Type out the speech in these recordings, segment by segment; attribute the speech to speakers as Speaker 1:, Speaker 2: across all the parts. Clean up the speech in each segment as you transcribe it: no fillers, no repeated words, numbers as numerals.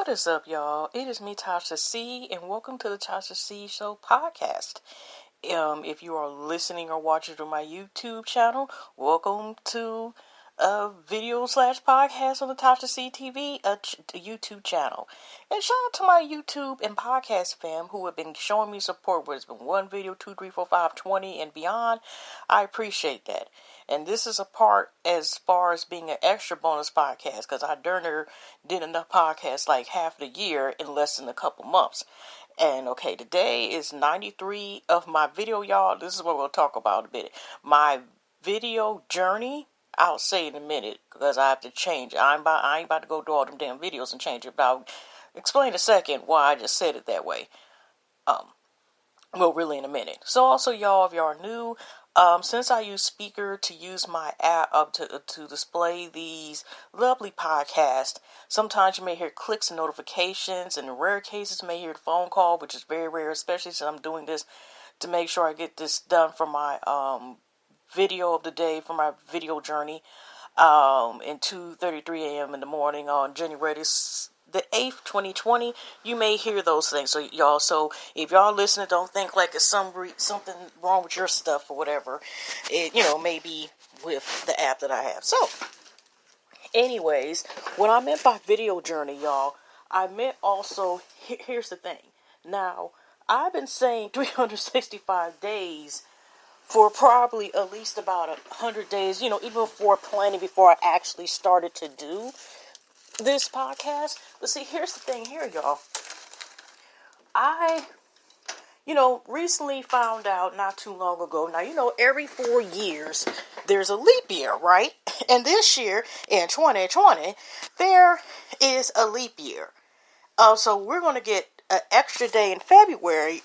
Speaker 1: What is up, y'all? It is me, Tasha C, and welcome to the Tasha C Show podcast. If you are listening or watching through my YouTube channel, welcome to a video/podcast on the Tasha C TV, a YouTube channel. And shout out to my YouTube and podcast fam who have been showing me support, whether it's been 1 video, 2, 3, 4, 5, 20, and beyond. I appreciate that. And this is a part as far as being an extra bonus podcast, because I did enough podcasts like half the year in less than a couple months. And okay, today is 93 of my video, y'all. This is what we'll talk about a bit. My video journey, I'll say in a minute, because I have to change it. I ain't about to go through all them damn videos and change it, but I'll explain in a second why I just said it that way. Well, really in a minute. So also, y'all, if y'all are new, since I use Speaker to use my app to display these lovely podcasts, sometimes you may hear clicks and notifications, and in rare cases you may hear a phone call, which is very rare, especially since I'm doing this to make sure I get this done for my video of the day, for my video journey, in 2:33 a.m. in the morning on January the 8th, 2020, you may hear those things. So y'all, if y'all listening, don't think like it's something wrong with your stuff or whatever. It, maybe with the app that I have. So, anyways, what I meant by video journey, y'all, I meant also, here's the thing. Now, I've been saying 365 days for probably at least about 100 days, even before planning, before I actually started to do this podcast. But see, here's the thing here, y'all. I, recently found out not too long ago. Now, every 4 years there's a leap year, right? And this year, in 2020, there is a leap year. So we're going to get an extra day in February,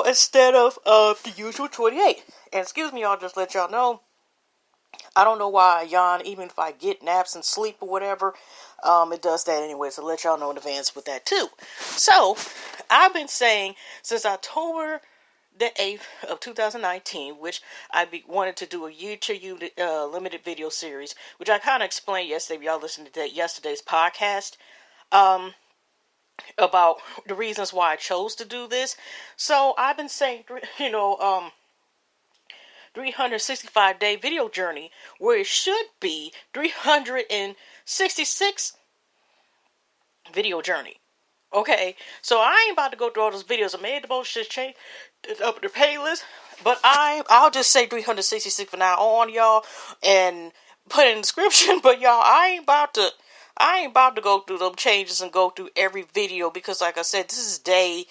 Speaker 1: instead of the usual 28. And excuse me, y'all, just let y'all know, I don't know why I yawn, even if I get naps and sleep or whatever. It does that anyway, so let y'all know in advance with that too. So, I've been saying since October the 8th of 2019, which I wanted to do a YouTube limited video series, which I kind of explained yesterday. If y'all listened to yesterday's podcast, about the reasons why I chose to do this. So, I've been saying, 365-day video journey, where it should be 366 video journey. Okay, so I ain't about to go through all those videos. I made the bullshit change up the playlist, but I'll just say 366 from now on, y'all, and put it in the description. But y'all, I ain't about to go through them changes and go through every video, because like I said, this is day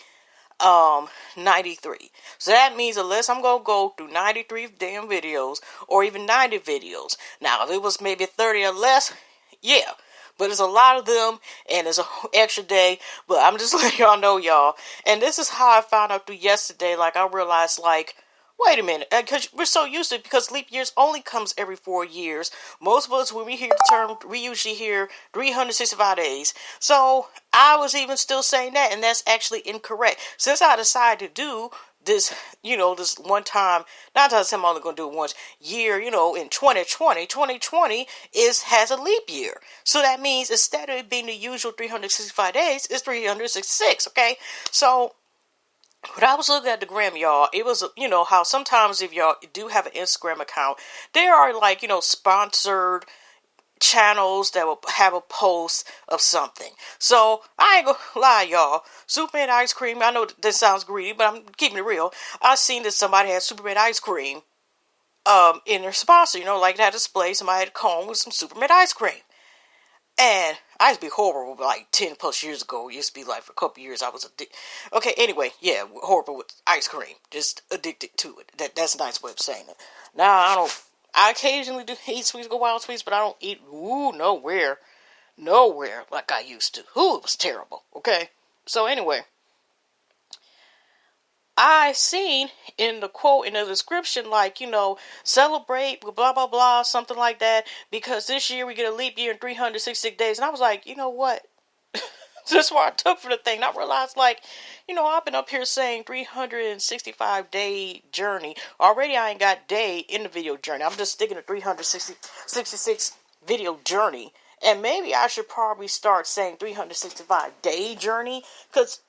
Speaker 1: 93. So that means unless I'm going to go through 93 damn videos or even 90 videos. Now, if it was maybe 30 or less, yeah. But it's a lot of them, and it's an extra day. But I'm just letting y'all know, y'all. And this is how I found out through yesterday. Like, I realized, wait a minute. Because we're so used to it, because leap years only comes every 4 years. Most of us, when we hear the term, we usually hear 365 days. So, I was even still saying that, and that's actually incorrect. Since I decided to do this, this one time, not that I'm only going to do it once, year, in 2020 has a leap year. So that means instead of it being the usual 365 days, it's 366, okay? So, when I was looking at the gram, y'all, it was, how sometimes if y'all do have an Instagram account, there are sponsored channels that will have a post of something. So, I ain't gonna lie, y'all. Superman ice cream, I know this sounds greedy, but I'm keeping it real. I seen that somebody had Superman ice cream in their sponsor, like that display. Somebody had a cone with some Superman ice cream. And I used to be horrible, like 10 plus years ago. It used to be like for a couple years I was addicted. Okay, anyway, yeah, horrible with ice cream. Just addicted to it. That's a nice way of saying it. Now, I occasionally do eat sweets, go wild sweets, but I don't eat, nowhere like I used to. It was terrible, okay? So anyway, I seen in the quote, in the description, celebrate, blah, blah, blah, something like that, because this year we get a leap year in 366 days, and I was like, you know what? That's what I took for the thing. And I realized, I've been up here saying 365-day journey. Already I ain't got day in the video journey. I'm just sticking to 366 video journey. And maybe I should probably start saying 365 day journey.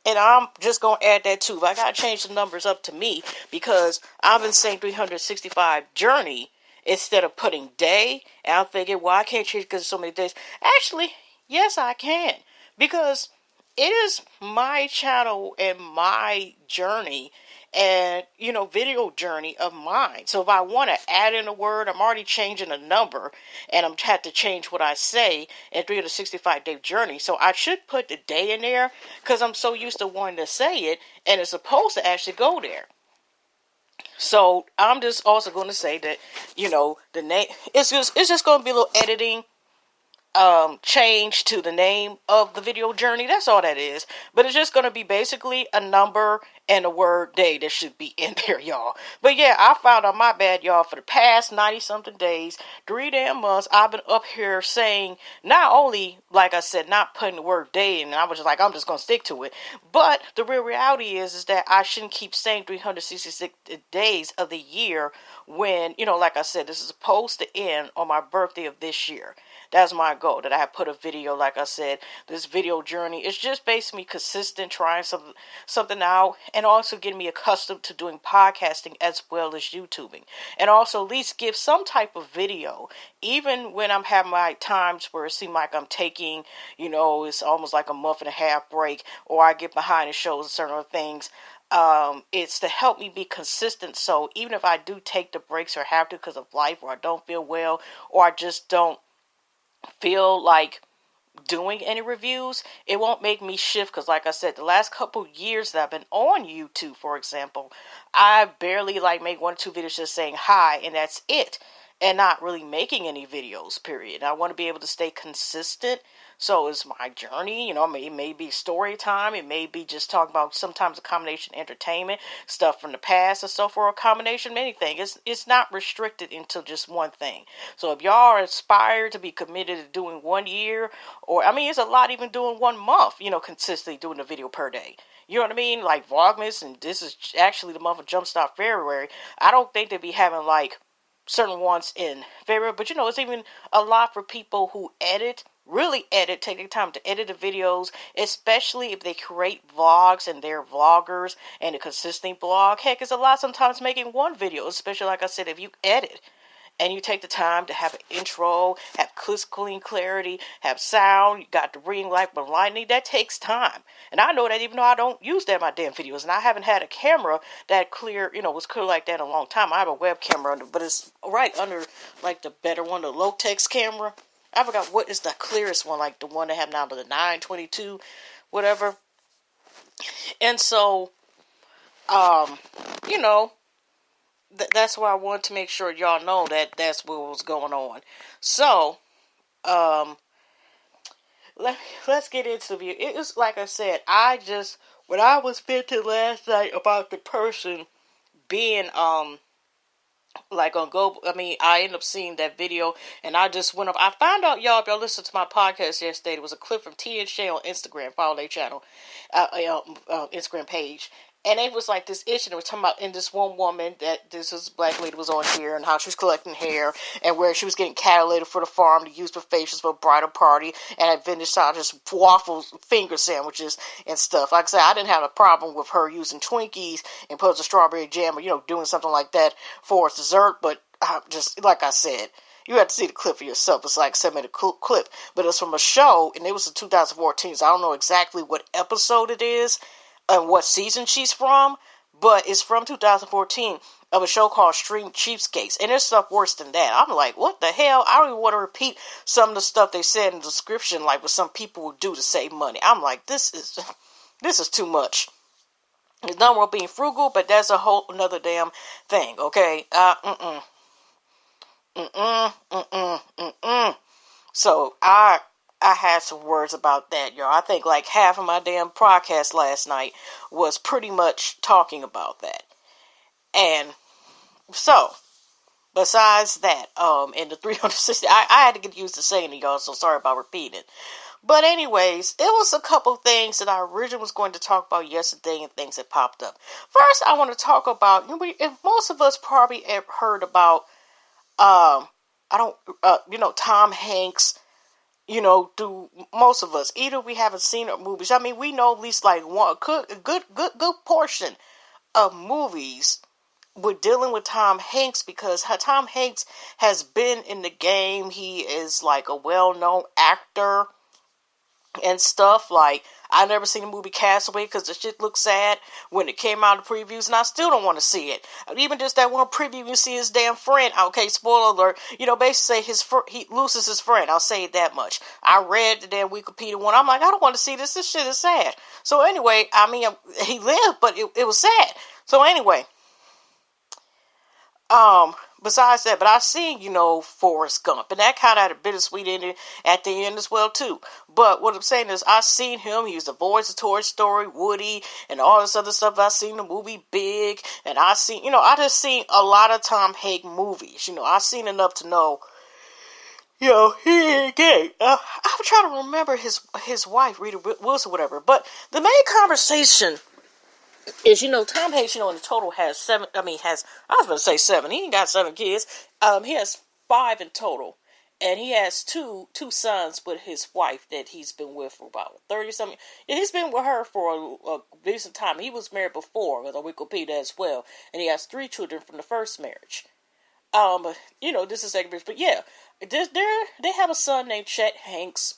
Speaker 1: And I'm just going to add that too. I got to change the numbers up to me because I've been saying 365 journey instead of putting day. And I'm thinking, well, I can't change because so many days. Actually, yes, I can. Because it is my channel and my journey and, video journey of mine. So if I want to add in a word, I'm already changing a number and I'm had to change what I say in 365-day journey. So I should put the day in there because I'm so used to wanting to say it and it's supposed to actually go there. So I'm just also going to say that, the name, it's just going to be a little editing change to the name of the video journey. That's all that is. But it's just going to be basically a number and the word day that should be in there, y'all. But yeah, I found out my bad, y'all. For the past 90-something days, 3 damn months, I've been up here saying, not only, like I said, not putting the word day in, and I was just like, I'm just going to stick to it. But the real reality is that I shouldn't keep saying 366 days of the year when, like I said, this is supposed to end on my birthday of this year. That's my goal, that I have put a video, like I said, this video journey. It's just basically consistent, trying something out, and also getting me accustomed to doing podcasting as well as YouTubing. And also at least give some type of video, even when I'm having my times where it seems like I'm taking, it's almost like a month and a half break, or I get behind the shows and certain things. It's to help me be consistent. So even if I do take the breaks or have to because of life, or I don't feel well, or I just don't feel like doing any reviews, it won't make me shift. Because like I said, the last couple years that I've been on YouTube, for example, I barely make 1 or 2 videos just saying hi and that's it, and not really making any videos, period. I want to be able to stay consistent. So it's my journey, it may be story time, it may be just talking about sometimes a combination of entertainment, stuff from the past and stuff, or a combination of anything. It's not restricted into just one thing. So if y'all are inspired to be committed to doing 1 year, or, it's a lot even doing 1 month, consistently doing a video per day. You know what I mean? Like Vlogmas, and this is actually the month of Jumpstart February. I don't think they'd be having certain ones in February, but it's even a lot for people who really take the time to edit the videos, especially if they create vlogs and they're vloggers and a consistent blog. Heck, it's a lot sometimes making 1 video, especially like I said, if you edit and you take the time to have an intro, have clean clarity, have sound, you got the ring light, but lighting, that takes time. And I know that even though I don't use that in my damn videos, and I haven't had a camera that clear, was clear like that in a long time. I have a web camera, but it's right under the better one, the Low-Tex camera. I forgot what is the clearest one, like the one they have now, the 922, whatever. And so, that's why I wanted to make sure y'all know that that's what was going on. So, let's get into the video. It was, like I said, when I was venting last night about the person being, on Go, I ended up seeing that video, and I just went up. I found out, y'all, if y'all listened to my podcast yesterday, there was a clip from T and Shay on Instagram. Follow their channel, Instagram page. And it was this issue. They were talking about, in this one woman, that this black lady was on here, and how she was collecting hair, and where she was getting catalated for the farm to use for facials for a bridal party, and at vintage style, just waffle finger sandwiches and stuff. Like I said, I didn't have a problem with her using Twinkies and putting a strawberry jam, or, doing something like that for dessert, but just, like I said, you have to see the clip for yourself. It's like a 7-minute clip, but it's from a show, and it was in 2014, so I don't know exactly what episode it is, and what season she's from, but it's from 2014 of a show called Stream Cheapskates, and there's stuff worse than that. I'm like, what the hell? I don't even want to repeat some of the stuff they said in the description, like what some people would do to save money. I'm like, this is too much. There's nothing wrong being frugal, but that's a whole another damn thing, okay? So I had some words about that, y'all. I think half of my damn podcast last night was pretty much talking about that. And so, besides that, in the 360, I had to get used to saying it, y'all, so sorry about repeating. But anyways, it was a couple things that I originally was going to talk about yesterday and things that popped up. First, I want to talk about, most of us probably have heard about, Tom Hanks, do most of us. Either we haven't seen movies. I mean, we know at least like one good portion of movies with dealing with Tom Hanks, because Tom Hanks has been in the game. He is like a well-known actor and stuff. Like, I never seen the movie Castaway because the shit looked sad when it came out in the previews, and I still don't want to see it. Even just that one preview, you see his damn friend. Okay, spoiler alert. Basically say he loses his friend. I'll say it that much. I read the damn Wikipedia one. I'm like, I don't want to see this. This shit is sad. So anyway, I mean, he lived, but it was sad. So anyway, besides that, but I seen, Forrest Gump, and that kind of had a bittersweet ending at the end as well, too. But what I'm saying is, I seen him. He was the voice of Toy Story, Woody, and all this other stuff. I seen the movie Big, and I seen, I just seen a lot of Tom Hanks movies. I seen enough to know, he ain't gay. I'm trying to remember his wife, Rita Wilson, whatever. But the main conversation is, Tom Hanks, in total has seven. I was going to say seven. He ain't got 7 kids. He has 5 in total. And he has two sons with his wife that he's been with for about 30 something. Yeah, he's been with her for a decent time. He was married before with a Wikipedia as well. And he has 3 children from the first marriage. This is second marriage. But yeah, they have a son named Chet Hanks.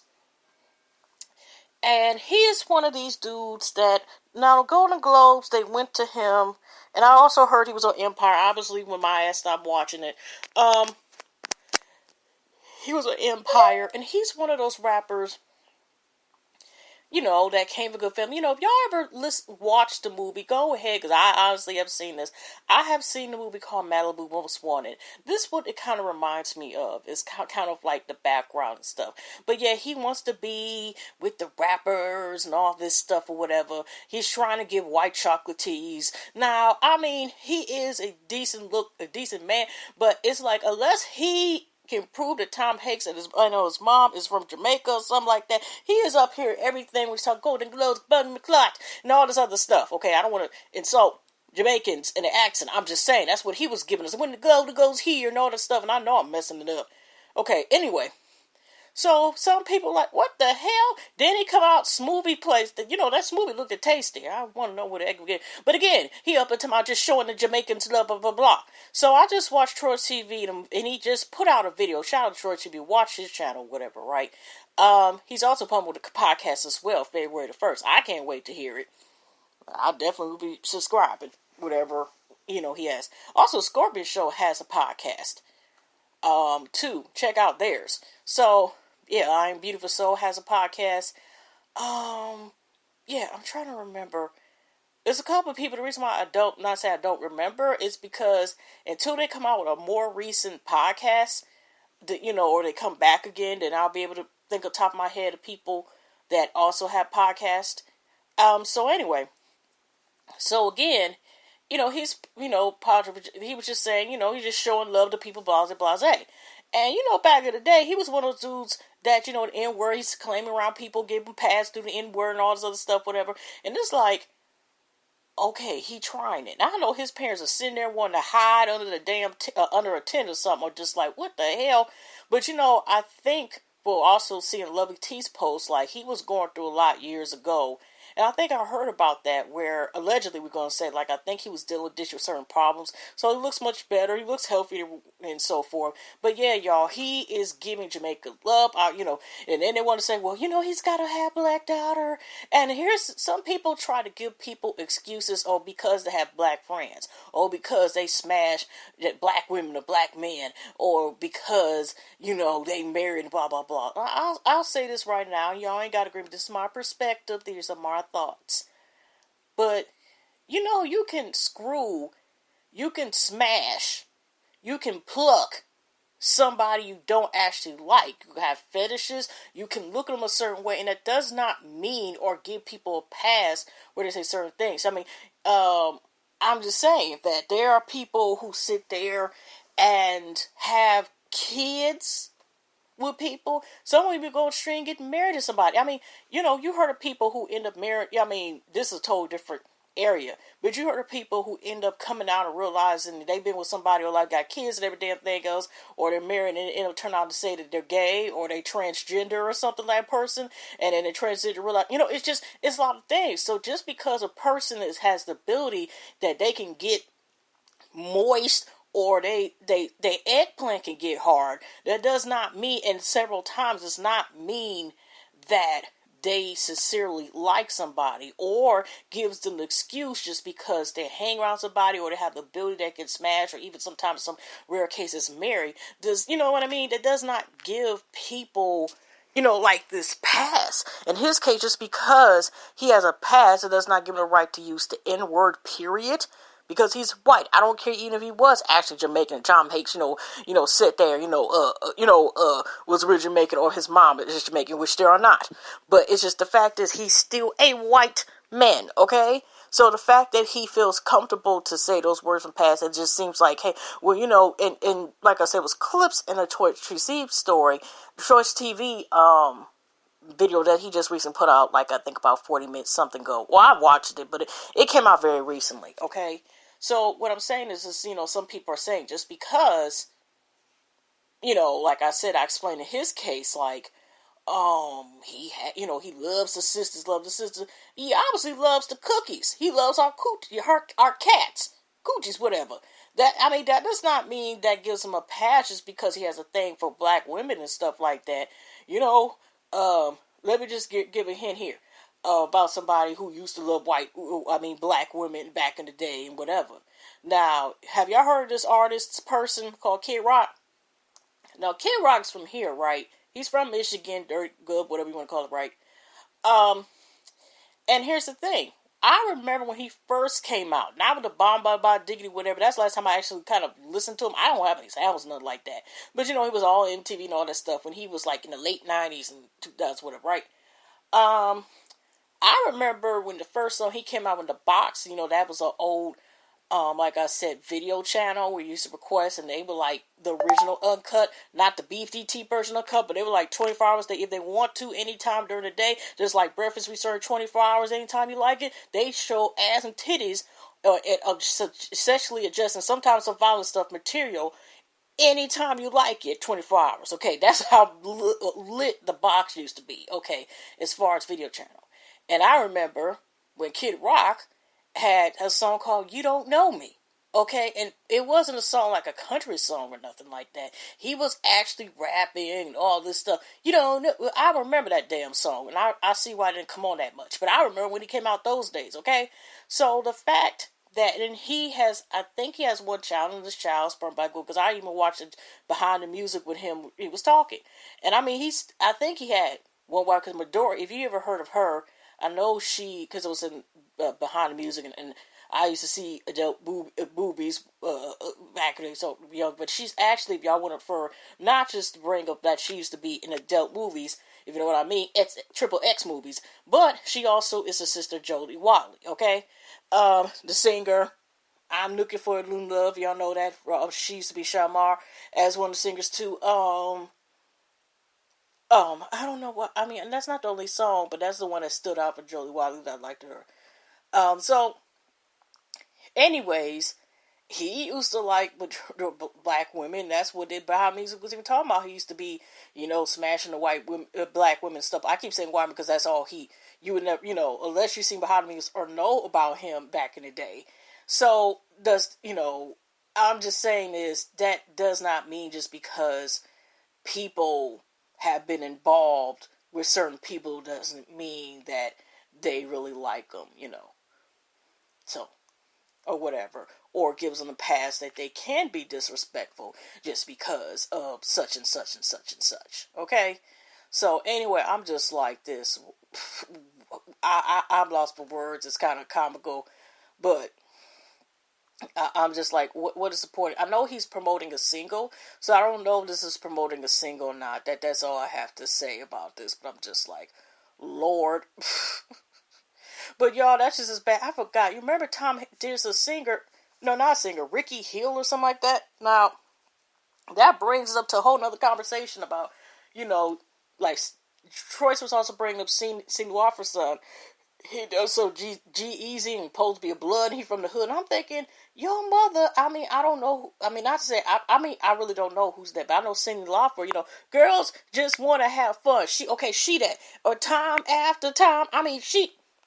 Speaker 1: And he is one of these dudes that, now Golden Globes, they went to him. And I also heard he was on Empire. Obviously, when my ass stopped watching it. He was on Empire. And he's one of those rappers, that came from a good film. If y'all ever watch the movie, go ahead, because I honestly have seen this. I have seen the movie called Malibu Most Wanted. This what it kind of reminds me of. It's kind of like the background and stuff. But yeah, he wants to be with the rappers and all this stuff or whatever. He's trying to give white chocolate teas. Now, he is a decent man, but it's like, unless he can prove that Tom Hanks and his mom is from Jamaica or something like that. He is up here everything we talk Golden Globes, Bun McClot, and all this other stuff. Okay, I don't want to insult Jamaicans in the accent. I'm just saying that's what he was giving us. When the Golden goes here and all this stuff, and I know I'm messing it up. Okay, anyway. So some people like, what the hell? Then he come out, smoothie place. That smoothie looked tasty. I want to know what the egg again. But again, he up until my just showing the Jamaicans love, blah, blah, blah. So I just watched Troy TV, and he just put out a video. Shout out to Troy TV. Watch his channel, whatever, right? He's also pumping with a podcast as well, February the 1st. I can't wait to hear it. I definitely will be subscribing, whatever, he has. Also, Scorpion Show has a podcast, too. Check out theirs. So, yeah, I Am Beautiful Soul has a podcast. Yeah, I'm trying to remember. There's a couple of people. The reason why I don't remember is because until they come out with a more recent podcast, or they come back again, then I'll be able to think on top of my head of people that also have podcasts. So anyway, so again, he's, positive. He was just saying, he's just showing love to people, blase, blase. And, back in the day, he was one of those dudes that, the N-word, he's claiming around people, giving pass through the N-word and all this other stuff, whatever. And it's like, okay, he trying it. Now, I know his parents are sitting there wanting to hide under the damn, under a tent or something, or just like, what the hell? But, I think we'll also see in Lovely T's post, like, he was going through a lot years ago. And I think I heard about that, where allegedly we're going to say, like, I think he was dealing with certain problems. So he looks much better. He looks healthier and so forth. But yeah, y'all, he is giving Jamaica love. And then they want to say, well, he's got a half black daughter. And here's some people try to give people excuses, because they have black friends, or because they smash black women or black men, or because, they married, blah, blah, blah. I'll say this right now. Y'all ain't got to agree with this. Is my perspective. These are my thoughts. But, you can screw, you can smash, you can pluck somebody you don't actually like. You have fetishes, you can look at them a certain way, and that does not mean or give people a pass where they say certain things. I'm just saying that there are people who sit there and have kids with people. Some people go straight and get married to somebody. You heard of people who end up married. This is a totally different area. But you heard of people who end up coming out and realizing they've been with somebody or like got kids and every damn thing else, or they're married and it end up turn out to say that they're gay or they transgender or something like that person, and then they transgender realize, it's a lot of things. So just because a person has the ability that they can get moist or they eggplant can get hard, that does not mean, and several times does not mean that they sincerely like somebody or gives them an excuse just because they hang around somebody or they have the ability that can smash, or even sometimes some rare cases marry. Does, you know what I mean? That does not give people, like this pass. In his case, just because he has a pass, it does not give him the right to use the N-word, period. Because he's white. I don't care even if he was actually Jamaican. And John Hakes, sit there, was really Jamaican, or his mom is Jamaican, which they are not. But it's just the fact is he's still a white man, okay? So the fact that he feels comfortable to say those words from past, it just seems like, hey, well, and like I said, it was clips in the Choice TV story, Choice TV, video that he just recently put out, like I think about 40 minutes something ago. Well, I watched it, but it came out very recently, okay? So what I'm saying is, some people are saying just because, like I said, I explained in his case, like, he had, he loves the sisters, He obviously loves the cookies. He loves our our cats, coochies, whatever. That does not mean that gives him a pass just because he has a thing for black women and stuff like that. Let me just give a hint here. About somebody who used to love black women back in the day and whatever. Now, have y'all heard of this person called Kid Rock? Now, Kid Rock's from here, right? He's from Michigan, Dirt Good, whatever you want to call it, right? And here's the thing. I remember when he first came out, not with the Bomb by Diggity, whatever. That's the last time I actually kind of listened to him. I don't have any samples, nothing like that. But, he was all MTV and all that stuff when he was like in the late 90s and 2000s, whatever, right? I remember when the first song he came out with the box, that was an old, like I said, video channel where you used to request, and they were like the original uncut, not the BFDT version uncut, but they were like 24 hours. If they want to, anytime during the day, just like Breakfast we serve 24 hours, anytime you like it. They show ass and titties, sexually adjusting, sometimes some violent stuff, material, anytime you like it, 24 hours. Okay, that's how lit the box used to be. Okay, as far as video channel. And I remember when Kid Rock had a song called You Don't Know Me. Okay, and it wasn't a song like a country song or nothing like that. He was actually rapping and all this stuff. I remember that damn song, and I see why it didn't come on that much. But I remember when he came out those days, okay? So the fact that, and I think he has one child, and this child sperm by Google, because I even watched it behind the music with him. He was talking. And I think he had one wife, because Medora, if you ever heard of her, I know because it was in behind the music, and I used to see adult boobies back in the day, so young. But she's actually, if y'all want for not just to bring up that she used to be in adult movies, if you know what I mean, triple X movies, but she also is a sister Jodie Watley. Okay, the singer. I'm looking for a new love. Y'all know that she used to be Shamar as one of the singers too. I don't know what, and that's not the only song, but that's the one that stood out for Jodie Watley that I liked her. So, anyways, he used to like black women. That's what behind music was even talking about. He used to be, smashing the black women stuff. I keep saying white because that's all you would never, unless you seen behind music or know about him back in the day. So, I'm just saying that does not mean just because people have been involved with certain people doesn't mean that they really like them, so, or whatever, or gives them a pass that they can be disrespectful just because of such and such and such and such, okay? So anyway, I'm just like this. I'm lost for words. It's kind of comical, but I'm just like, what is the point? I know he's promoting a single, so I don't know if this is promoting a single or not. That's all I have to say about this, but I'm just like, Lord. But y'all, that's just as bad. I forgot. You remember there's a singer, no, not a singer, Ricky Hill or something like that? Now, that brings us up to a whole nother conversation about, like, Troyce was also bringing up Sing Wofford's son. he does so G Easy and supposed to be a blood. And he from the hood. And I'm thinking, your mother. I mean, I don't know. I mean, not to say. I mean, I really don't know who's that. But I know Cyndi Lauper. You know, girls just want to have fun. She that. Or time after time. I mean,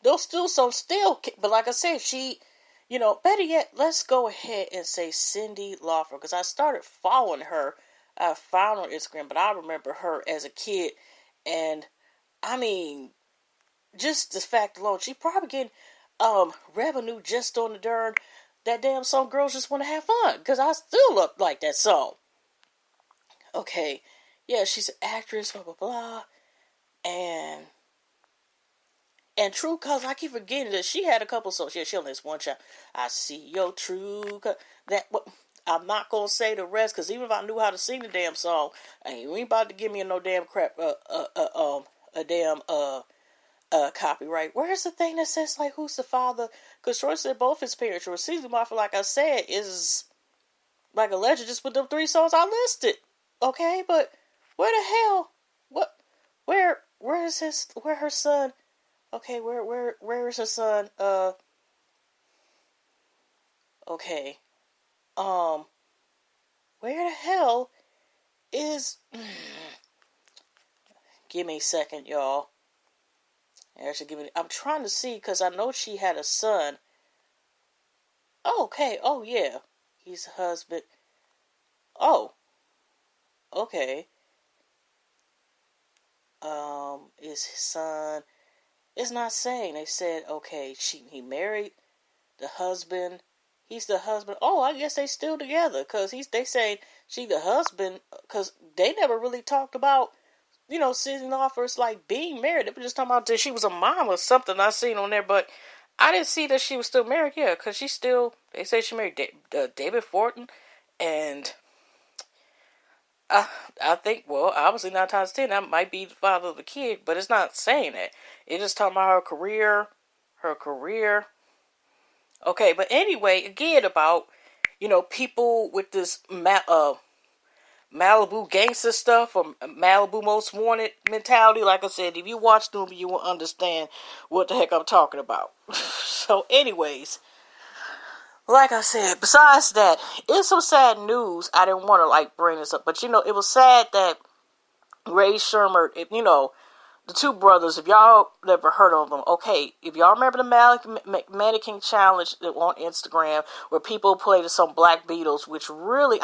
Speaker 1: those still so still. But like I said, she. You know, better yet, let's go ahead and say Cyndi Lauper because I started following her. I found her on Instagram, but I remember her as a kid, and I mean, just the fact alone, she probably getting revenue just on the darn that damn song. Girls just want to have fun because I still look like that song. Okay, yeah, she's an actress, blah blah blah, and true colors. I keep forgetting that she had a couple songs. Yeah, she only has one child. I see your true colors. That what. I'm not gonna say the rest because even if I knew how to sing the damn song, you ain't about to give me no damn crap. A damn copyright. Where's the thing that says like who's the father? Because Troy said both his parents were. Caesar Mafia, like I said, is like a legend just with them 3 songs I listed. Okay, but where the hell? What? Where is her son? Okay, where is her son? Okay. Where the hell is? Give me a second, y'all. Actually, I'm trying to see because I know she had a son. Oh, okay. Oh, yeah. He's a husband. Oh. Okay. Is his son? It's not saying. They said, okay, he married the husband. He's the husband. Oh, I guess they still together because they saying she the husband because they never really talked about. You know, Cyndi Lauper's like being married. They were just talking about that she was a mom or something I seen on there, but I didn't see that she was still married. Yeah, because she's still. They say she married David Fortin, and I think obviously 9 times 10 that might be the father of the kid, but it's not saying that. It's just talking about her career. Okay, but anyway, again about people with this Malibu gangster stuff or Malibu Most Wanted mentality. Like I said, if you watch the movie, you will understand what the heck I'm talking about. So, anyways, like I said, besides that, it's some sad news. I didn't want to bring this up, but it was sad that Ray Shermer, the 2 brothers, if y'all never heard of them, okay, if y'all remember the Mannequin Challenge on Instagram where people played the song Black Beatles, which really,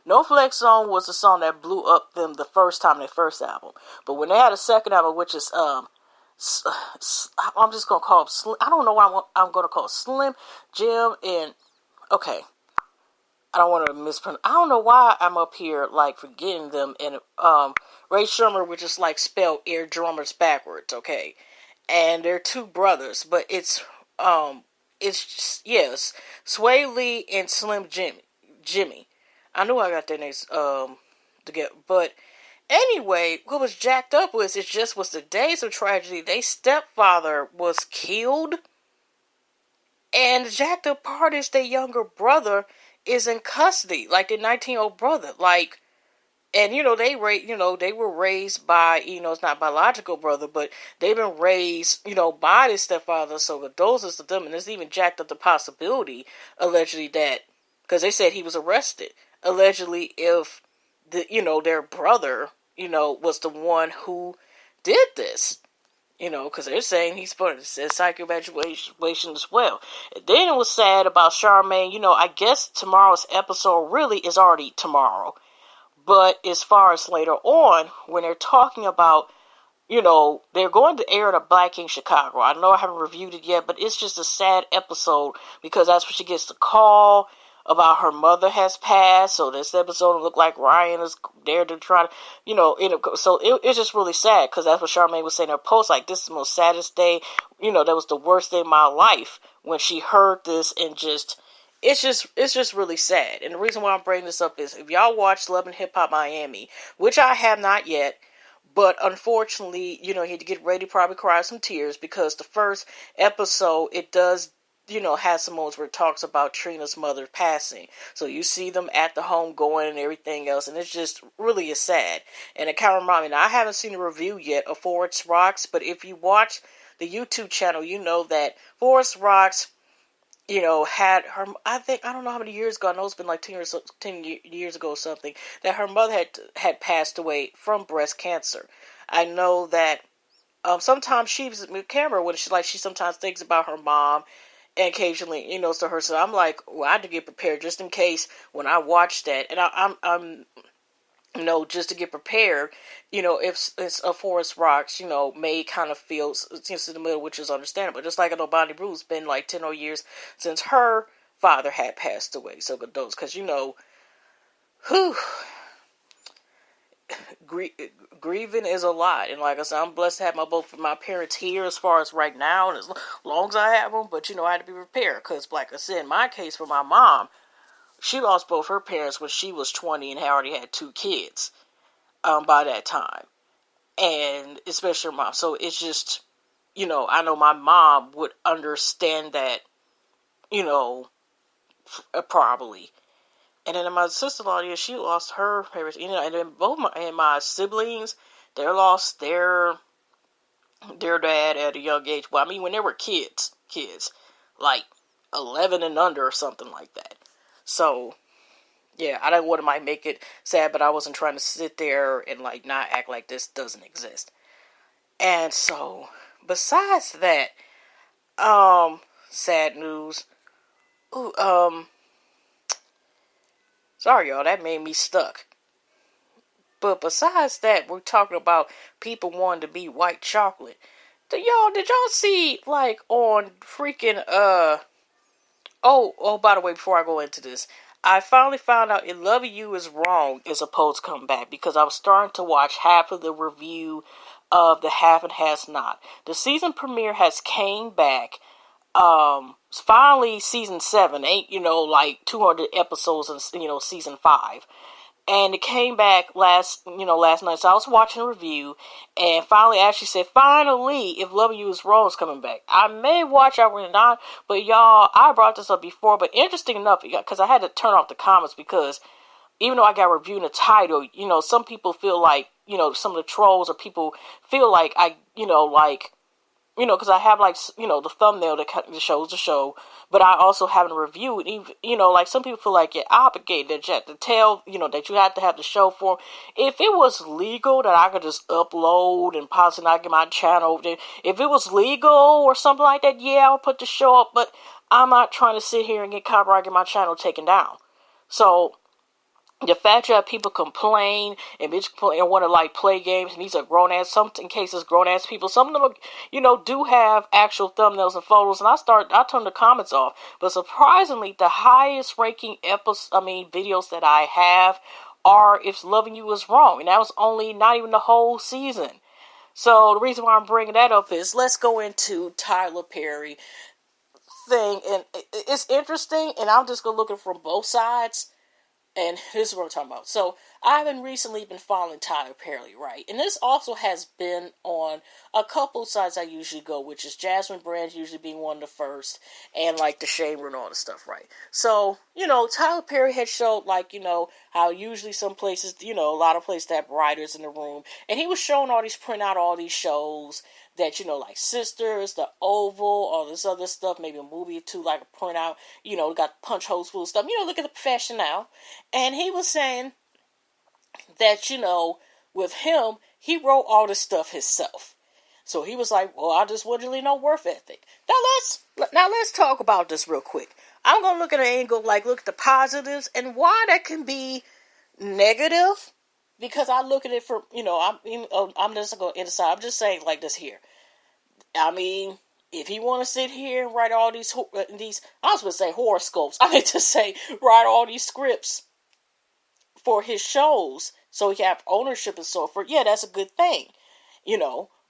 Speaker 1: No Flex Zone was the song that blew up them the first time, their first album. But when they had a second album, which is, I'm just going to call him Slim, I don't know what I'm going to call Slim, Jim, and, okay. I don't want to mispronounce. I don't know why I'm up here forgetting them. And Ray Shermer would just spell Air Drummers backwards, okay? And they're 2 brothers, but it's just, yes, Sway Lee and Slim Jimmy. I knew I got their names together, but anyway, what was jacked up was the days of tragedy. Their stepfather was killed, and the jacked up part is their younger brother is in custody, their 19-year-old brother, and they were raised by, it's not biological brother, but they've been raised, by their stepfather, so the condolences to them, and there's even jacked up the possibility, allegedly, that, because they said he was arrested, allegedly, if their brother, was the one who did this. Because they're saying he's put a psych evaluation as well. And then it was sad about Charmaine. I guess tomorrow's episode really is already tomorrow. But as far as later on, when they're talking about, they're going to air the Black King Chicago. I know I haven't reviewed it yet, but it's just a sad episode because that's when she gets the call about her mother has passed. So this episode looked like Ryan is there to try to, so it's just really sad because that's what Charmaine was saying in her post. This is the most saddest day. That was the worst day of my life when she heard this, and it's just really sad. And the reason why I'm bringing this up is if y'all watch Love and Hip Hop Miami, which I have not yet, but unfortunately, you had to get ready to probably cry some tears because the first episode, it does has some moments where it talks about Trina's mother passing. So you see them at the home going and everything else, and it's just really is sad. And it kind of reminds me, now I haven't seen a review yet of Forest Rocks, but if you watch the YouTube channel, you know that Forest Rocks, had her, I don't know how many years ago, I know it's been like 10 years ago or something, that her mother had passed away from breast cancer. I know that sometimes she's with camera when she sometimes thinks about her mom, and occasionally, to her. So I'm like, well, I had to get prepared just in case when I watch that, and I'm just to get prepared, if it's a Forest Rocks, may kind of feel since in the middle, which is understandable. Just like I know Bonnie Bruce been like 10 or years since her father had passed away. So those, because whew, grieving is a lot, and like I said, I'm blessed to have both of my parents here as far as right now, and as long as I have them. But I had to be prepared because, like I said, in my case for my mom, she lost both her parents when she was 20 and had already had 2 kids by that time, and especially her mom. So it's just, I know my mom would understand that, probably. And then my sister-in-law, she lost her parents, and then both my siblings, they lost their dad at a young age. Well, I mean, when they were kids, like 11 and under or something like that. So, yeah, I don't want to make it sad, but I wasn't trying to sit there and not act like this doesn't exist. And so, besides that, sad news. Ooh, sorry y'all, that made me stuck. But besides that, we're talking about people wanting to be white chocolate. Did y'all see, on freaking, oh, by the way, before I go into this, I finally found out If Loving You Is Wrong is supposed to come back, because I was starting to watch half of the review of The Have and Has Not. The season premiere has came back. Finally season 7, ain't, 200 episodes in, season 5. And it came back last night. So I was watching a review, and finally actually said, finally, If Loving You Is Wrong is coming back. I may watch out or not, but y'all, I brought this up before, but interesting enough, because I had to turn off the comments, because even though I got reviewing the title, some people feel like, some of the trolls or people feel like because I have the thumbnail that shows the show, but I also have a review, and even, some people feel like you're obligated that you have to tell, that you have to have the show for. If it was legal that I could just upload and possibly not get my channel over there, if it was legal or something like that, yeah, I'll put the show up, but I'm not trying to sit here and get copyright, get my channel taken down. So, the fact that people complain and want to play games, and these are grown ass, some in cases grown ass people, some of them do have actual thumbnails and photos, and I turn the comments off. But surprisingly, the highest ranking videos that I have are If Loving You Is Wrong, and that was only not even the whole season. So the reason why I'm bringing that up is, let's go into Tyler Perry thing, and it's interesting, and I'm just gonna look at it from both sides. And this is what I'm talking about. So, I haven't recently been following Tyler Perry, right? And this also has been on a couple sites I usually go, which is Jasmine Brand usually being one of the first, and the Shane Room and all the stuff, right? So, Tyler Perry had showed, how usually some places, a lot of places have writers in the room, and he was showing all these shows that, like Sisters, The Oval, all this other stuff, maybe a movie or two, a printout, got punch holes full of stuff, look at the professional. And he was saying that, with him, he wrote all this stuff himself. So he was like, well, I just wasn't really no work ethic. Now let's talk about this real quick. I'm going to look at an angle, look at the positives and why that can be negative. Because I look at it from, I'm just going to inside. I'm just saying like this here. I mean, if he want to sit here and write all these, I was going to say horoscopes. I meant to say write all these scripts for his shows so he have ownership and so forth. Yeah, that's a good thing,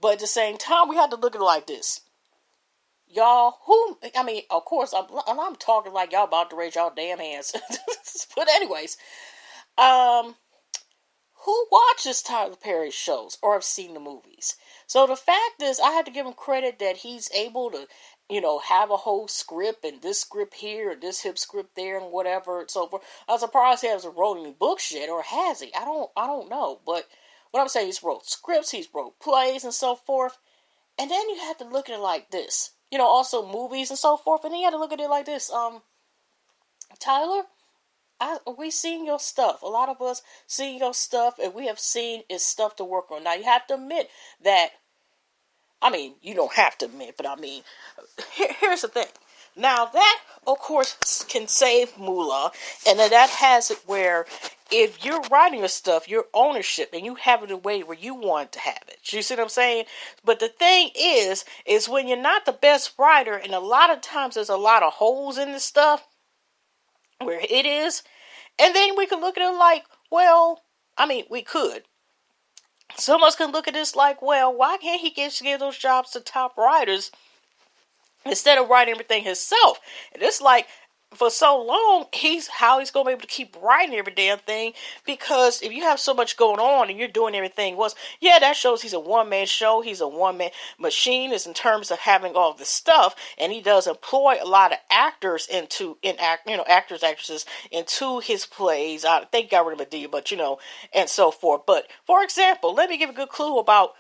Speaker 1: But at the same time, we have to look at it like this. Y'all, of course, I'm talking like y'all about to raise y'all damn hands. But anyways, who watches Tyler Perry's shows or have seen the movies? So the fact is, I have to give him credit that he's able to, have a whole script and this script here and this hip script there and whatever and so forth. I'm surprised he hasn't wrote any books yet, or has he? I don't know. But what I'm saying, he's wrote scripts, he's wrote plays and so forth. And then you have to look at it like this. Also movies and so forth. And then you have to look at it like this. Tyler, we seen your stuff. A lot of us see your stuff, and we have seen is stuff to work on. Now, you have to admit that, you don't have to admit, but here's the thing. Now, that, of course, can save moolah, and that has it where if you're writing your stuff, your ownership, and you have it the way where you want to have it. You see what I'm saying? But the thing is when you're not the best writer, and a lot of times there's a lot of holes in the stuff where it is, and then we can look at it like, well, we could. Some of us can look at this like, well, why can't he give those jobs to top writers instead of writing everything himself? And it's like, for so long, he's going to be able to keep writing every damn thing, because if you have so much going on and you're doing everything once, that shows he's a one-man show. He's a one-man machine is in terms of having all this stuff, and he does employ a lot of actors actresses into his plays. I think he got rid of Medea, but and so forth. But for example, let me give a good clue about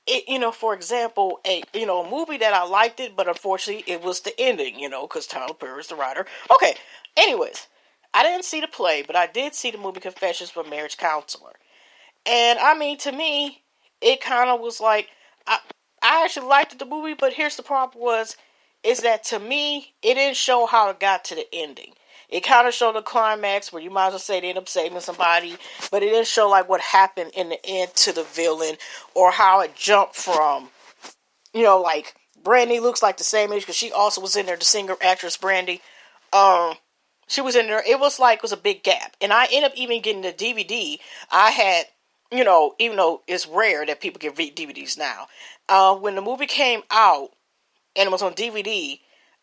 Speaker 1: it, for example, a movie that I liked it, but unfortunately it was the ending, because Tyler Perry is the writer. Okay, anyways, I didn't see the play, but I did see the movie Confessions of a Marriage Counselor. And to me, it kind of was like, I actually liked the movie, but here's the problem is that to me, it didn't show how it got to the ending. It kind of showed the climax where you might as well say they end up saving somebody, but it didn't show like what happened in the end to the villain, or how it jumped from, like Brandy looks like the same age, because she also was in there, the singer actress Brandy. She was in there. It was a big gap, and I ended up even getting the DVD. I had, even though it's rare that people get DVDs now, when the movie came out and it was on DVD.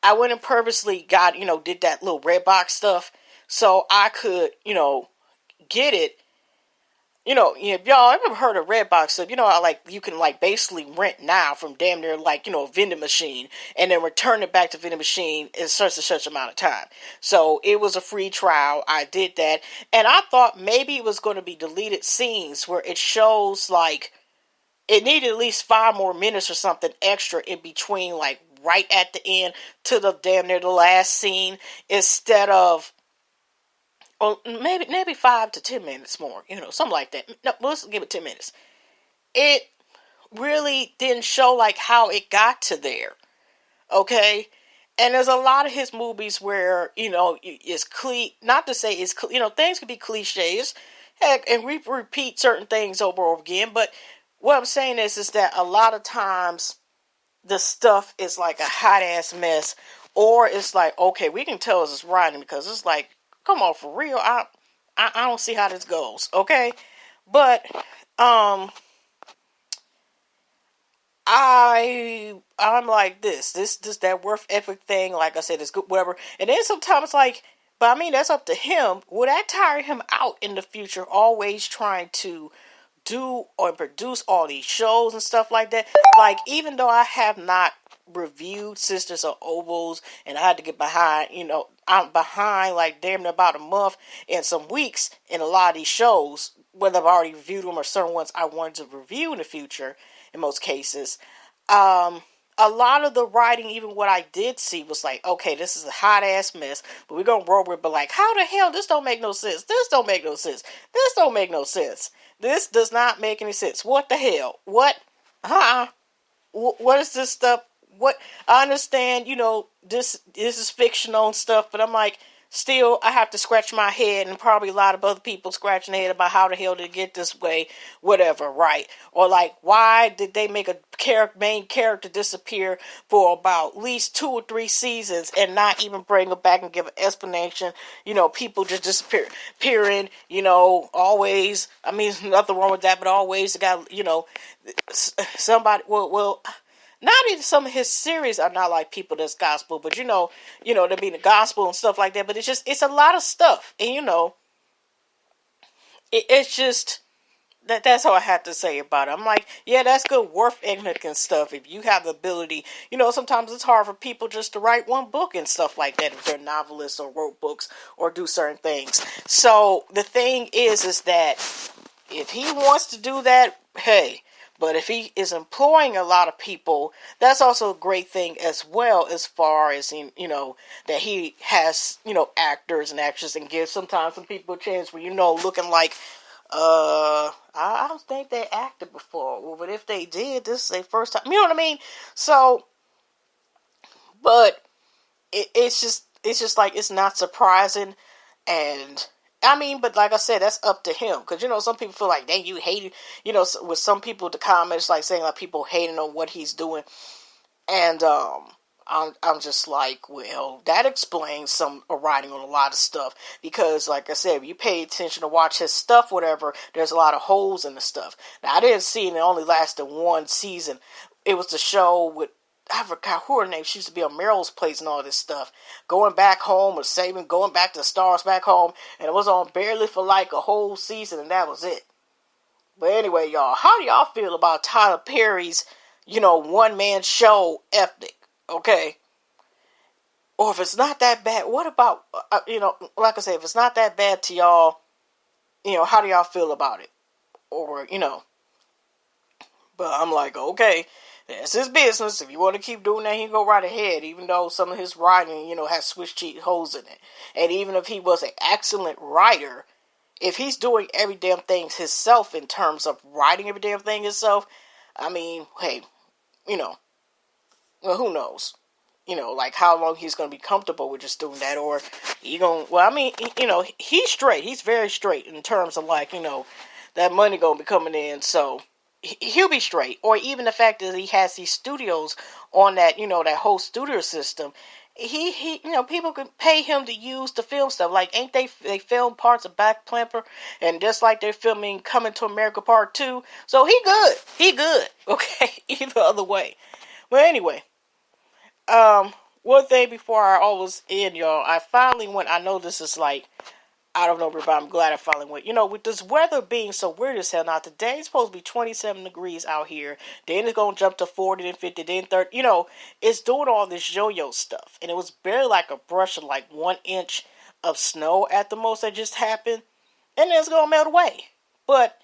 Speaker 1: I went and purposely got, did that little red box stuff so I could, get it. If y'all ever heard of Redbox stuff, you can basically rent now from damn near a vending machine, and then return it back to vending machine in such and such amount of time. So it was a free trial. I did that, and I thought maybe it was going to be deleted scenes where it shows it needed at least 5 more minutes or something extra in between, right at the end to the damn near the last scene, instead of maybe 5 to 10 minutes more, something like that. No, let's give it 10 minutes. It really didn't show how it got to there. Okay? And there's a lot of his movies where, it's not to say it's, things can be cliches, heck, and we repeat certain things over and over again, but what I'm saying is that a lot of times the stuff is like a hot ass mess, or it's okay, we can tell it's writing, because it's come on, for real, I don't see how this goes, okay? But I'm like this that worth ethic thing, like I said, is good, whatever. And then sometimes but that's up to him. Would that tire him out in the future, always trying to do or produce all these shows and stuff like that? Even though I have not reviewed Sisters of Ovals, and I had to get behind, I'm behind damn near about a month and some weeks in a lot of these shows, whether I've already reviewed them or certain ones I wanted to review in the future, in most cases. A lot of the writing, even what I did see, was okay, this is a hot ass mess, but we're gonna roll with it. But how the hell, this don't make no sense. This don't make no sense. This don't make no sense. This does not make any sense. What the hell? What? What is this stuff? What? I understand, this is fictional and stuff, but I'm still, I have to scratch my head, and probably a lot of other people scratching their head about how the hell did it get this way, whatever, right? Or why did they make a main character disappear for about at least 2 or 3 seasons and not even bring her back and give an explanation? People just disappearing, always. There's nothing wrong with that, but always got, somebody, well, not even some of his series are not like people that's gospel, but there being the gospel and stuff like that. But it's a lot of stuff, and it's just that's all I have to say about it. I'm yeah, that's good worth ethic and stuff. If you have the ability, sometimes it's hard for people just to write one book and stuff like that if they're novelists or wrote books or do certain things. So the thing is that if he wants to do that, hey. But if he is employing a lot of people, that's also a great thing as well, as far as, that he has, actors and actresses, and gives sometimes some people a chance where, looking like, I don't think they acted before. Well, but if they did, this is their first time. You know what I mean? So, but it's just like, it's not surprising. And I mean, but like I said, that's up to him, because some people feel like, dang, you hate it. With some people, the comments like saying like people hating on what he's doing, and I'm just like, well, that explains some writing on a lot of stuff, because like I said, if you pay attention to watch his stuff, whatever, there's a lot of holes in the stuff. Now, I didn't see it only lasted one season. It was the show with, I forgot who her name. She used to be on Meryl's Place and all this stuff. Going back home, or going back to the stars back home. And it was on barely for like a whole season, and that was it. But anyway, y'all, how do y'all feel about Tyler Perry's, one-man show Ethnic? Okay? Or if it's not that bad, what about, like I said, if it's not that bad to y'all, how do y'all feel about it? Or, but I'm like, okay, that's his business. If you want to keep doing that, he can go right ahead, even though some of his writing, has Swiss cheese holes in it. And even if he was an excellent writer, if he's doing every damn thing himself in terms of writing every damn thing himself, I mean, hey, well, who knows? Like how long he's going to be comfortable with just doing that, or he's straight. He's very straight in terms of like, that money going to be coming in, so he'll be straight. Or even the fact that he has these studios on that, that whole studio system. He people can pay him to use the film stuff. Like, ain't they film parts of Black Panther, and just like they're filming Coming to America Part 2. So he good. Okay, either other way. Well, anyway, one thing before I always end, y'all, I finally went. I know this is like, I don't know, but I'm glad I finally went. With this weather being so weird as hell, now today it's supposed to be 27 degrees out here. Then it's going to jump to 40, then 50, then 30. It's doing all this yo-yo stuff. And it was barely like a brush of like 1 inch of snow at the most that just happened. And then it's going to melt away. But,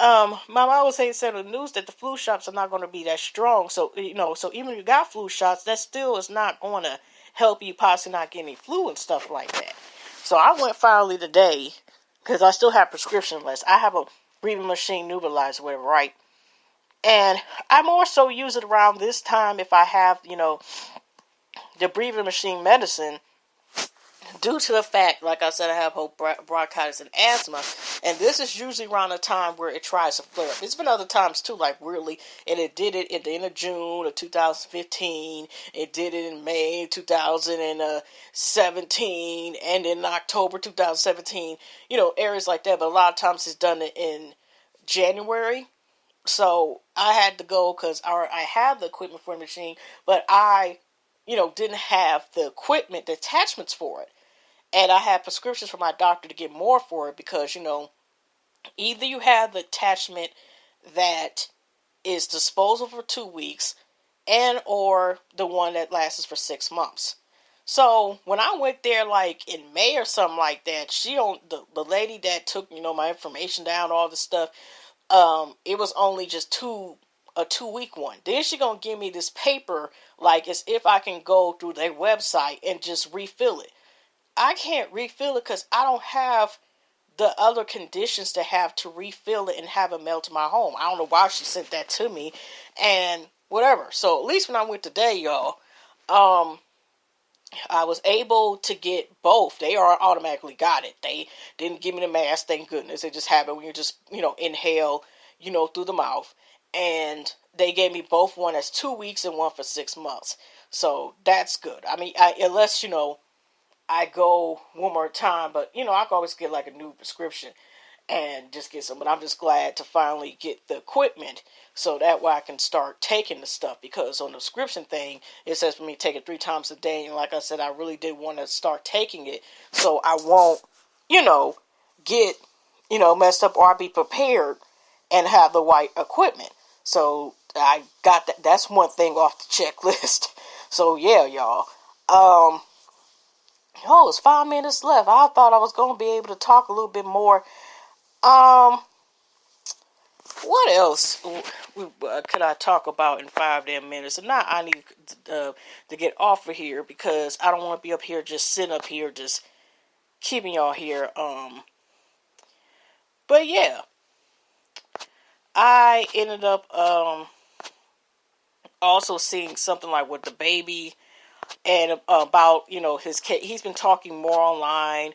Speaker 1: my mom was said on the news that the flu shots are not going to be that strong. So, so even if you got flu shots, that still is not going to help you possibly not get any flu and stuff like that. So I went finally today, because I still have prescription list. I have a breathing machine nebulizer, whatever, right? And I more so use it around this time if I have, the breathing machine medicine, due to the fact, like I said, I have bronchitis and asthma, and this is usually around the time where it tries to flare up. It's been other times too, like really, and it did it at the end of June of 2015, it did it in May 2017, and in October 2017, areas like that, but a lot of times it's done it in January. So I had to go, because I have the equipment for the machine, but I, didn't have the equipment, the attachments for it. And I had prescriptions from my doctor to get more for it, because, either you have the attachment that is disposable for 2 weeks, and or the one that lasts for 6 months. So when I went there like in May or something like that, the lady that took, my information down, all this stuff, it was only just a 2-week one. Then she gonna give me this paper, like as if I can go through their website and just refill it. I can't refill it because I don't have the other conditions to have to refill it and have it mailed to my home. I don't know why she sent that to me, and whatever. So at least when I went today, y'all, I was able to get both. They are automatically got it. They didn't give me the mask, thank goodness. They just have it when you just, inhale, through the mouth. And they gave me both, one that's 2 weeks and one for 6 months. So that's good. I mean, unless, I go one more time, but, I can always get like a new prescription and just get some. But I'm just glad to finally get the equipment so that way I can start taking the stuff, because on the prescription thing, it says for me to take it 3 times a day. And like I said, I really did want to start taking it so I won't, get, messed up, or I'll be prepared and have the right equipment. So I got that. That's one thing off the checklist. So yeah, y'all. It's 5 minutes left. I thought I was going to be able to talk a little bit more. what else could I talk about in 5 damn minutes? And now I need to get off of here because I don't want to be up here just sitting up here just keeping y'all here. But yeah, I ended up also seeing something like with the baby and about his kid. He's been talking more online,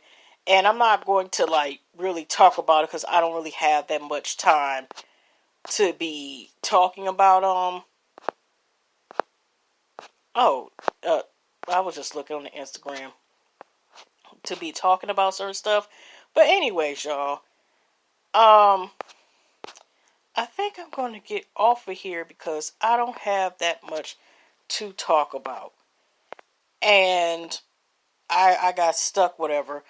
Speaker 1: and I'm not going to like really talk about it because I don't really have that much time to be talking about I was just looking on the Instagram to be talking about certain stuff. But anyways, y'all, I think I'm going to get off of here because I don't have that much to talk about. And I got stuck, whatever.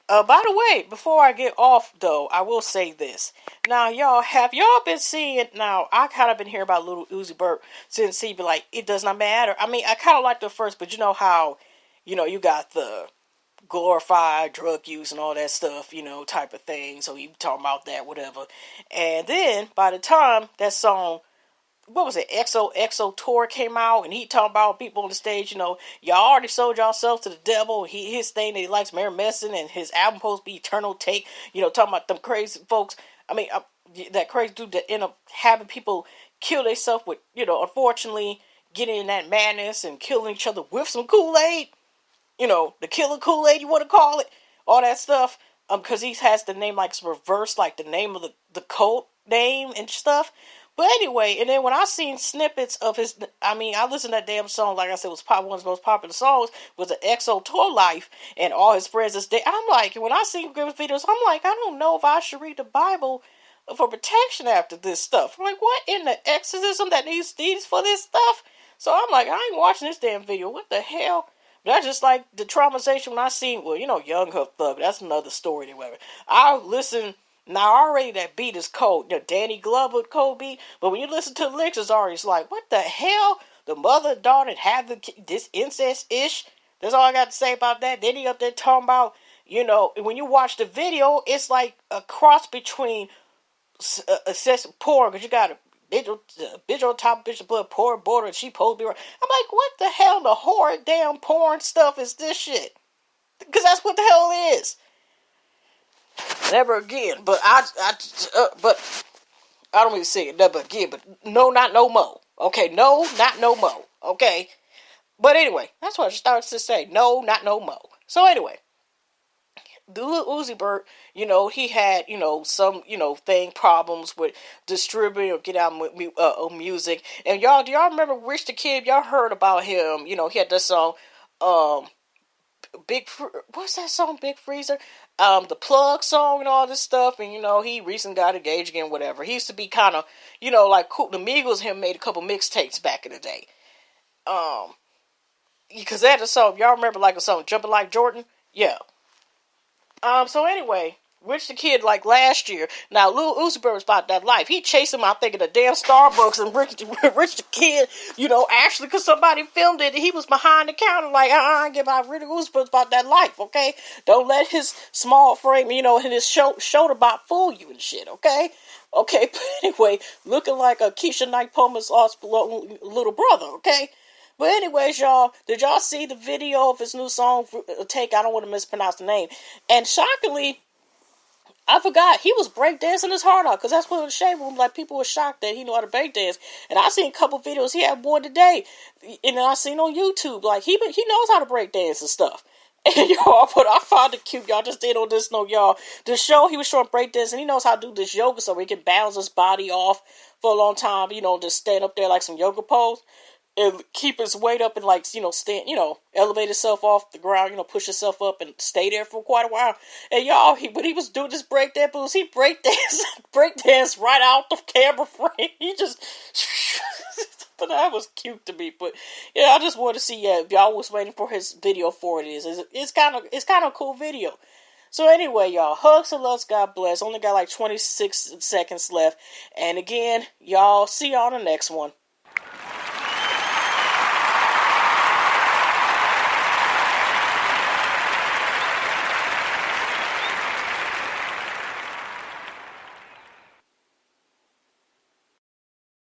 Speaker 1: By the way, before I get off, though, I will say this. Now, y'all, have y'all been seeing... Now, I kind of been hearing about Little Uzi Vert since he be like, it does not matter. I mean, I kind of liked it first, but you know how, you got the glorified drug use and all that stuff, type of thing. So he talking about that, whatever. And then, by the time that song... What was it? XO Tour came out, and he talking about people on the stage. Y'all already sold yourself to the devil. His thing that he likes Marilyn Manson, and his album supposed to be Eternal Take. Talking about them crazy folks. I mean, that crazy dude that end up having people kill themselves with, unfortunately getting in that madness and killing each other with some Kool-Aid. The killer Kool-Aid, you want to call it, all that stuff. Because he has the name like reverse, like the name of the cult name and stuff. But anyway, and then when I seen snippets of his, I listened to that damn song, like I said, was probably one of his most popular songs, was the XO Tour Life, and all his friends is dead. I'm like, when I see videos, I'm like, I don't know if I should read the Bible for protection after this stuff. I'm like, what in the exorcism that needs for this stuff? So I'm like, I ain't watching this damn video. What the hell? That's just like the traumatization when I seen, Young Thug, that's another story, whatever. I listen. Now, already that beat is cold. Danny Glover cold beat. But when you listen to the lyrics, it's already like, what the hell? The mother and daughter have this incest-ish. That's all I got to say about that. Then he up there talking about, when you watch the video, it's like a cross between excessive porn. Because you got a bitch on top of bitch of blood, porn border, and she supposed to be right. I'm like, what the hell? The horrid damn porn stuff is this shit? Because that's what the hell it is. Never again. But but I don't really say it never again. But no, not no more. Okay, no, not no more. Okay. But anyway, that's what I started to say. No, not no more. So anyway, the little Uzi Vert, he had, some, problems with distributing or get out music. And y'all, do y'all remember Rich the Kid? Y'all heard about him? He had this song, what's that song, Big Freezer? The Plug song and all this stuff, and he recently got engaged again, whatever. He used to be kind of, like cool. The Migos him made a couple mixtapes back in the day. Because they had a song, y'all remember like a song, Jumping Like Jordan? Yeah. So anyway, Rich the Kid, like last year, now Lil Uzi Vert was about that life. He chased him out thinking the damn Starbucks, and Rich the Kid, actually, because somebody filmed it, and he was behind the counter, like, get my Rich Uzi Vert about that life, okay? Don't let his small frame, and his shoulder bot fool you and shit, okay? Okay, but anyway, looking like a Keisha Knight Palmer's little brother, okay? But anyways, y'all, did y'all see the video of his new song, Take? I don't want to mispronounce the name. And shockingly, I forgot, he was breakdancing his heart out, because that's what was shame room. Like, people were shocked that he knew how to breakdance. And I seen a couple videos, he had one today, and I seen on YouTube, like, he knows how to breakdance and stuff. And y'all, but I found it cute, y'all just did on this note, y'all. The show, he was showing breakdance, and he knows how to do this yoga, so he can balance his body off for a long time, just stand up there like some yoga pose. And keep his weight up and stand, elevate himself off the ground, push himself up and stay there for quite a while. And y'all, when he was doing this breakdance boost, he breakdanced right out the camera frame. He just, but that was cute to me. But yeah, I just wanted to see, if y'all was waiting for his video for it it's kind of a cool video. So anyway, y'all, hugs and loves, God bless. Only got like 26 seconds left. And again, y'all, see y'all on the next one.